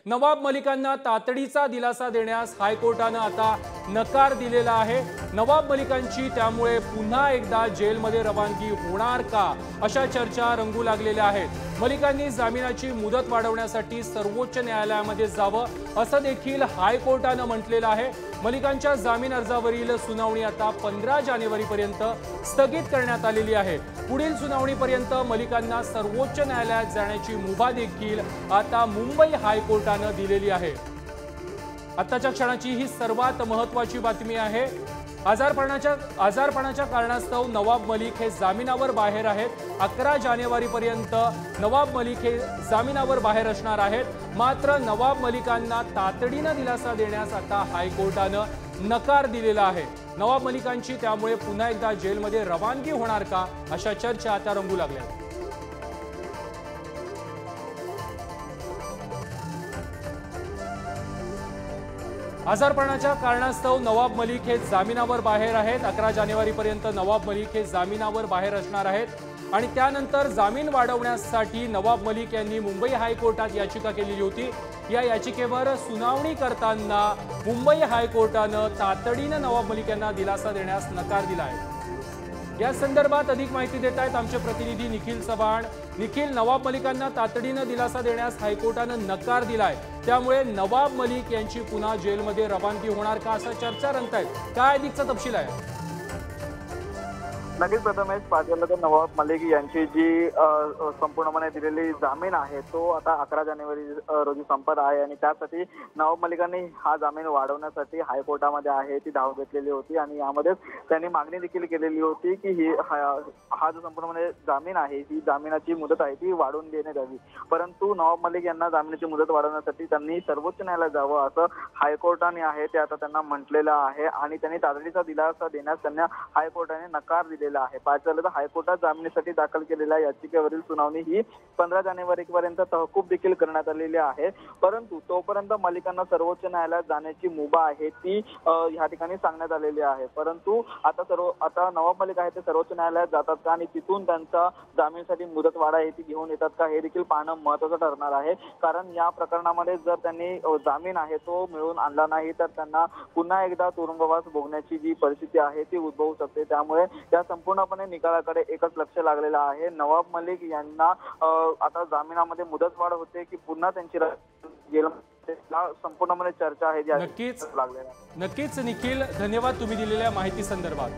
नवाब मलिकांना तातडीचा दिलासा देण्यास हायकोर्टाने आता नकार दिलेला आहे। नवाब मलिकांची त्यामुळे पुन्हा एकदा जेलमध्ये रवानगी होणार का अशा चर्चा रंगू लागलेल्या आहेत। मलिकांनी जामिनाची मुदत वाढवण्यासाठी सर्वोच्च न्यायालयामध्ये जावं असं देखील हायकोर्टाने म्हटलेलं आहे। मलिकांच्या जामीन अर्जावरील सुनावणी आता 15 जानेवारीपर्यंत स्थगित करण्यात आलेली आहे। पुढील सुनावणीपर्यंत मलिकांना सर्वोच्च न्यायालयात जाण्याची मुभा देखील आता मुंबई हायकोर्टाने दिलेली आहे। आताच्या क्षणाची ही सर्वात महत्त्वाची बातमी आहे। आजारपणाच्या कारणास्तव नवाब मलिक हे जामिनावर बाहेर आहेत। 11 जानेवारीपर्यंत नवाब मलिक हे जामिनावर बाहेर असणार आहेत। मात्र नवाब मलिकांना तातडीने दिलासा देण्यास आता हायकोर्टाने नकार दिलेला आहे। नवाब मलिकांची त्यामुळे पुन्हा एकदा जेलमध्ये रवानगी होणार का अशा चर्चा आता रंगू लागल्या आहेत। आजारपणाच्या कारणास्तव नवाब मलिक हे जामिनावर बाहेर आहेत। 11 जानेवारीपर्यंत नवाब मलिक हे जामिनावर बाहेर असणार आहेत आणि त्यानंतर जामीन वाढवण्यासाठी नवाब मलिक यांनी मुंबई हायकोर्टात याचिका केलेली होती। या याचिकेवर सुनावणी करताना मुंबई हायकोर्टाने तातडीने नवाब मलिक यांना दिलासा देण्यास नकार दिला आहे। या संदर्भात अधिक माहिती देत आहेत आमचे प्रतिनिधी निखिल चव्हाण। निखिल, नवाब मलिकांना तातडीने दिलासा देण्यास हायकोर्टाने नकार दिलाय, त्यामुळे नवाब मलिक यांची पुन्हा जेलमध्ये रवानगी होणार का असा चर्चा रंगतायत। काय अधिकचा तपशील आहे? नक्कीच प्रथमेश पाटील नवाब मलिक यांची जी संपूर्णपणे दिलेली जामीन आहे तो आता 11 जानेवारी रोजी संपत आहे आणि त्यासाठी नवाब मलिकांनी हा जामीन वाढवण्यासाठी हायकोर्टामध्ये आहे ती धाव घेतलेली होती आणि यामध्ये त्यांनी मागणी देखील केलेली होती की हा जो संपूर्णपणे जामीन आहे ही जामिनाची मुदत आहे ती वाढवून देण्यात यावी। परंतु नवाब मलिक यांना जामिनाची मुदत वाढवण्यासाठी त्यांनी सर्वोच्च न्यायालयात जावं असं हायकोर्टाने आहे ते आता त्यांना म्हटलेलं आहे आणि त्यांनी तातडीचा दिलासा देण्यास त्यांना हायकोर्टाने नकार दिलेला आहे। पाच झालं तर हायकोर्टात जामिनासाठी दाखल केलेल्या याचिकेवरील सुनावणी ही 15 जानेवारीपर्यंत तहकूब देखील करण्यात आलेली आहे। परंतु तोपर्यंत मलिकांना सर्वोच्च न्यायालयात जाण्याची मुभा आहे ती या ठिकाणी सांगण्यात आलेली आहे। परंतु आता नवाब मलिक आहे ते सर्वोच्च न्यायालयात जातात का आणि तिथून त्यांचा जामीनसाठी मुदत वाढ आहे ती घेऊन येतात का हे देखील पाहणं महत्त्वाचं ठरणार आहे। कारण या प्रकरणामध्ये जर त्यांनी जामीन आहे तो मिळवून आणला नाही तर त्यांना पुन्हा एकदा तुरुंगवास भोगण्याची जी परिस्थिती आहे ती उद्भवू शकते। त्यामुळे या संपूर्णपणे निकालाकडे एकच लक्ष लागलेलं आहे। नवाब मलिक यांना आता जामिनामध्ये मुदत वाढ होते की पुन्हा त्यांची जेलमध्ये संपूर्णपणे चर्चा आहे जी नक्कीच निखिल, धन्यवाद तुम्ही दिलेल्या माहिती संदर्भात।